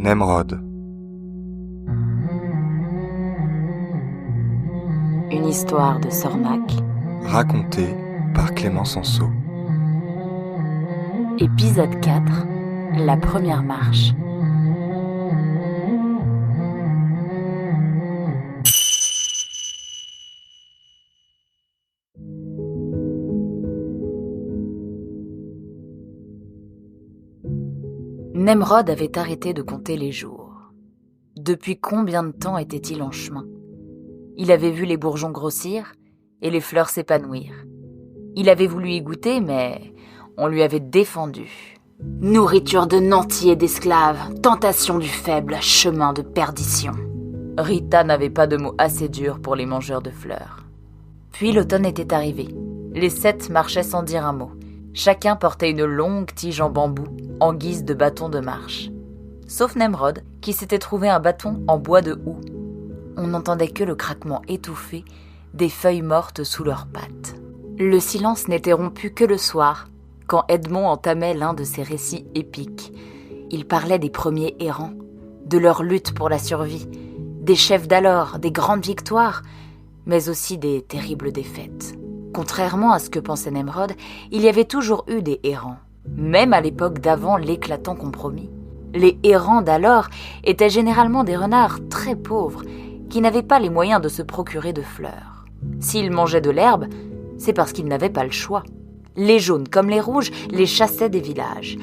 Nemrod. Une histoire de Sornac. Racontée par Clément Sanso. Épisode 4. La première marche. Nemrod avait arrêté de compter les jours. Depuis combien de temps était-il en chemin ? Il avait vu les bourgeons grossir et les fleurs s'épanouir. Il avait voulu y goûter, mais on lui avait défendu. Nourriture de nantis et d'esclaves, tentation du faible, chemin de perdition. Rita n'avait pas de mots assez durs pour les mangeurs de fleurs. Puis l'automne était arrivé. Les 7 marchaient sans dire un mot. Chacun portait une longue tige en bambou, en guise de bâton de marche. Sauf Nemrod, qui s'était trouvé un bâton en bois de houx. On n'entendait que le craquement étouffé des feuilles mortes sous leurs pattes. Le silence n'était rompu que le soir, quand Edmond entamait l'un de ses récits épiques. Il parlait des premiers errants, de leur lutte pour la survie, des chefs d'alors, des grandes victoires, mais aussi des terribles défaites. Contrairement à ce que pensait Nemrod, il y avait toujours eu des errants, même à l'époque d'avant l'éclatant compromis. Les errants d'alors étaient généralement des renards très pauvres, qui n'avaient pas les moyens de se procurer de fleurs. S'ils mangeaient de l'herbe, c'est parce qu'ils n'avaient pas le choix. Les jaunes comme les rouges les chassaient des villages.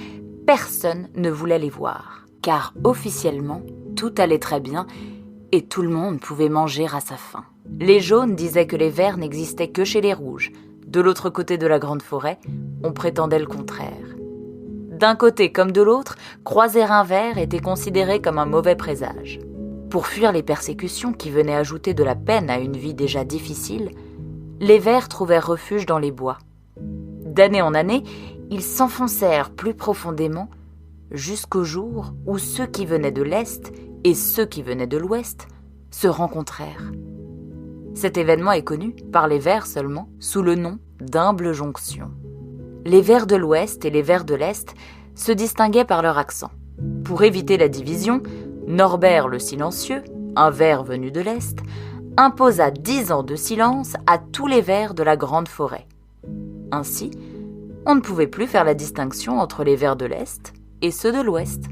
Personne ne voulait les voir, car officiellement, tout allait très bien et tout le monde pouvait manger à sa faim. Les jaunes disaient que les verts n'existaient que chez les rouges. De l'autre côté de la grande forêt, on prétendait le contraire. D'un côté comme de l'autre, croiser un vert était considéré comme un mauvais présage. Pour fuir les persécutions qui venaient ajouter de la peine à une vie déjà difficile, les vers trouvèrent refuge dans les bois. D'année en année, ils s'enfoncèrent plus profondément jusqu'au jour où ceux qui venaient de l'Est et ceux qui venaient de l'Ouest se rencontrèrent. Cet événement est connu, par les vers seulement, sous le nom d'humble jonction. Les vers de l'Ouest et les vers de l'Est se distinguaient par leur accent. Pour éviter la division, Norbert le Silencieux, un vers venu de l'Est, imposa 10 ans de silence à tous les vers de la grande forêt. Ainsi, on ne pouvait plus faire la distinction entre les vers de l'Est et ceux de l'Ouest.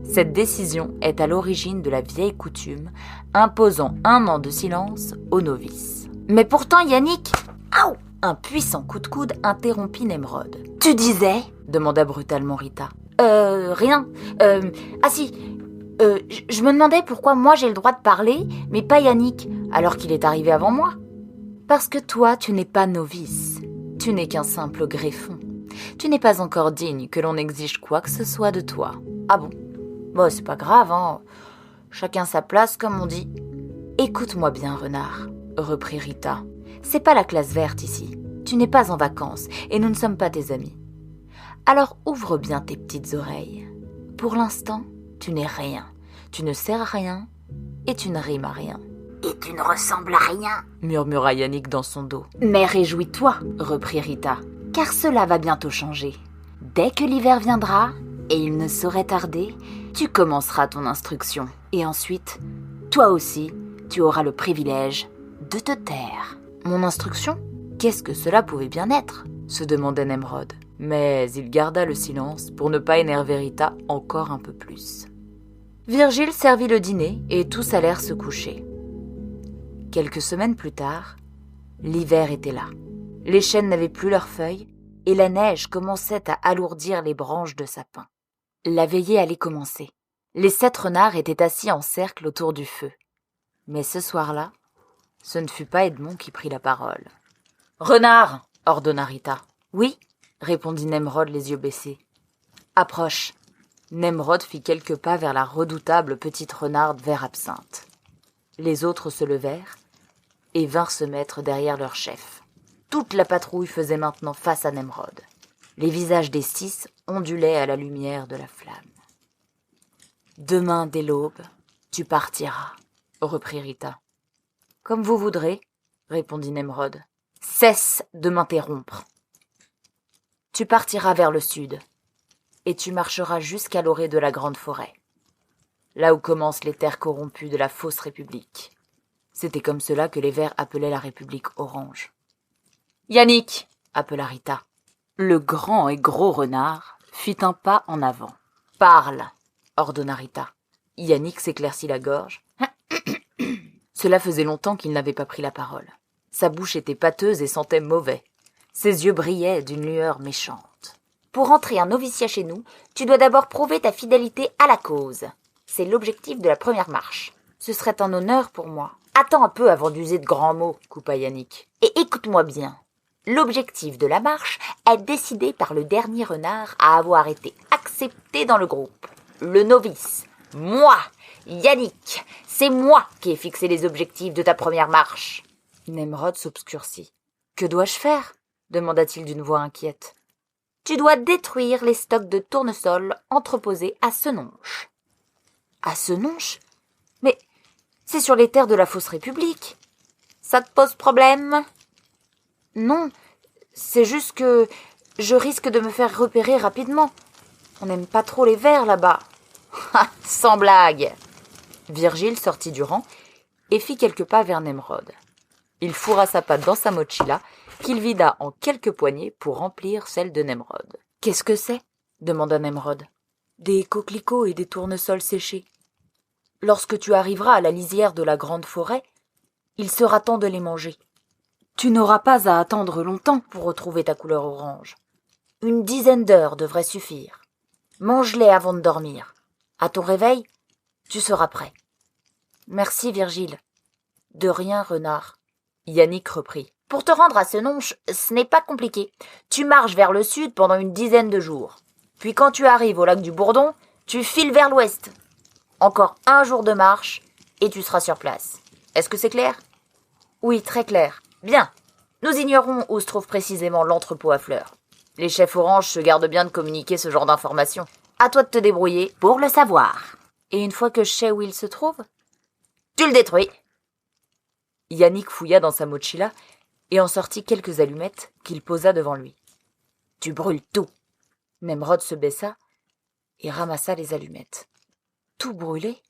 Cette décision est à l'origine de la vieille coutume imposant 1 an de silence aux novices. Mais pourtant, Yannick... Aouh ! Un puissant coup de coude interrompit Nemrod. « Tu disais ?» demanda brutalement Rita. Rien. Ah si, je me demandais pourquoi moi j'ai le droit de parler, mais pas Yannick, alors qu'il est arrivé avant moi. Parce que toi, tu n'es pas novice. Tu n'es qu'un simple greffon. Tu n'es pas encore digne que l'on exige quoi que ce soit de toi. Ah bon ? Bon, c'est pas grave, hein. Chacun sa place, comme on dit. Écoute-moi bien, renard, reprit Rita. C'est pas la classe verte ici. Tu n'es pas en vacances et nous ne sommes pas tes amis. Alors ouvre bien tes petites oreilles. Pour l'instant, tu n'es rien. Tu ne sers à rien et tu ne rimes à rien. Et tu ne ressembles à rien, murmura Yannick dans son dos. Mais réjouis-toi, reprit Rita, car cela va bientôt changer. Dès que l'hiver viendra, et il ne saurait tarder, tu commenceras ton instruction. Et ensuite, toi aussi, tu auras le privilège de te taire. Mon instruction ? Qu'est-ce que cela pouvait bien être ? Se demandait Nemrod. Mais il garda le silence pour ne pas énerver Rita encore un peu plus. Virgile servit le dîner et tous allèrent se coucher. Quelques semaines plus tard, l'hiver était là. Les chênes n'avaient plus leurs feuilles et la neige commençait à alourdir les branches de sapin. La veillée allait commencer. Les 7 renards étaient assis en cercle autour du feu. Mais ce soir-là, ce ne fut pas Edmond qui prit la parole. « Renard !» ordonna Rita. « Oui !» répondit Nemrod les yeux baissés. « Approche !» Nemrod fit quelques pas vers la redoutable petite renarde vert absinthe. Les autres se levèrent et vinrent se mettre derrière leur chef. Toute la patrouille faisait maintenant face à Nemrod. Les visages des 6 ondulaient à la lumière de la flamme. « Demain, dès l'aube, tu partiras, » reprit Rita. « Comme vous voudrez, » répondit Nemrod. « Cesse de m'interrompre. Tu partiras vers le sud, et tu marcheras jusqu'à l'orée de la grande forêt. là où commencent les terres corrompues de la fausse République. C'était comme cela que les Verts appelaient la République orange. « Yannick !» appela Rita. Le grand et gros renard fit un pas en avant. « Parle !» ordonna Rita. Yannick s'éclaircit la gorge. Cela faisait longtemps qu'il n'avait pas pris la parole. Sa bouche était pâteuse et sentait mauvais. Ses yeux brillaient d'une lueur méchante. « Pour entrer un noviciat chez nous, tu dois d'abord prouver ta fidélité à la cause. C'est l'objectif de la première marche. Ce serait un honneur pour moi. »« Attends un peu avant d'user de grands mots, » coupa Yannick. « Et écoute-moi bien. L'objectif de la marche est décidé par le dernier renard à avoir été accepté dans le groupe. Le novice. Moi, Yannick. C'est moi qui ai fixé les objectifs de ta première marche. » Nemrod s'obscurcit. « Que dois-je faire ?» demanda-t-il d'une voix inquiète. « Tu dois détruire les stocks de tournesol entreposés à Senonches. »« À Senonches ? Mais c'est sur les terres de la fausse République. » »« Ça te pose problème ?»« Non, c'est juste que je risque de me faire repérer rapidement. On n'aime pas trop les Verts là-bas. » »« Sans blague !» Virgile sortit du rang et fit quelques pas vers Nemrod. Il fourra sa patte dans sa mochila, qu'il vida en quelques poignées pour remplir celle de Nemrod. « Qu'est-ce que c'est ?» demanda Nemrod. « Des coquelicots et des tournesols séchés. Lorsque tu arriveras à la lisière de la grande forêt, il sera temps de les manger. Tu n'auras pas à attendre longtemps pour retrouver ta couleur orange. Une 10 d'heures devrait suffire. Mange-les avant de dormir. À ton réveil, tu seras prêt. »« Merci, Virgile. »« De rien, renard. » Yannick reprit. « Pour te rendre à Senonches, ce n'est pas compliqué. Tu marches vers le sud pendant une 10 de jours. Puis quand tu arrives au lac du Bourdon, tu files vers l'ouest. Encore 1 jour de marche et tu seras sur place. Est-ce que c'est clair ? » ?»« Oui, très clair. »« Bien. Nous ignorons où se trouve précisément l'entrepôt à fleurs. Les chefs oranges se gardent bien de communiquer ce genre d'informations. À toi de te débrouiller pour le savoir. » »« Et une fois que je sais où il se trouve ? » ?»« Tu le détruis. » Yannick fouilla dans sa mochila et en sortit quelques allumettes qu'il posa devant lui. « Tu brûles tout. » Nemrod se baissa et ramassa les allumettes. Tout brûler ?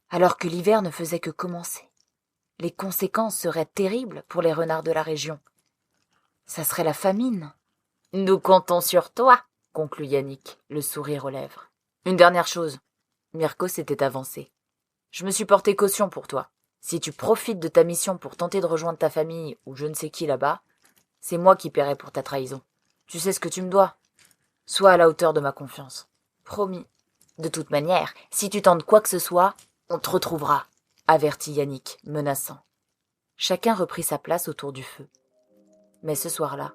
Alors que l'hiver ne faisait que commencer. Les conséquences seraient terribles pour les renards de la région. Ça serait la famine. « Nous comptons sur toi, » conclut Yannick, le sourire aux lèvres. « Une dernière chose. » Mirko s'était avancé. « Je me suis porté caution pour toi. Si tu profites de ta mission pour tenter de rejoindre ta famille ou je ne sais qui là-bas, c'est moi qui paierai pour ta trahison. Tu sais ce que tu me dois. Sois à la hauteur de ma confiance. Promis. » « De toute manière, si tu tentes quoi que ce soit, on te retrouvera, » avertit Yannick, menaçant. Chacun reprit sa place autour du feu. Mais ce soir-là,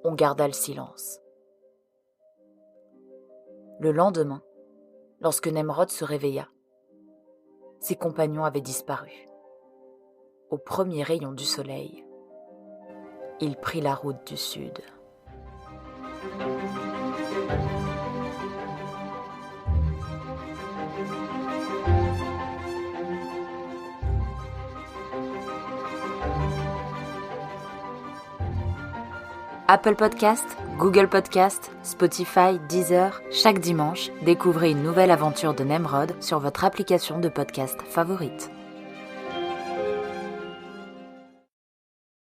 on garda le silence. Le lendemain, lorsque Nemrod se réveilla, ses compagnons avaient disparu. Au premier rayon du soleil, il prit la route du sud. Apple Podcast, Google Podcast, Spotify, Deezer, chaque dimanche, découvrez une nouvelle aventure de Nemrod sur votre application de podcast favorite.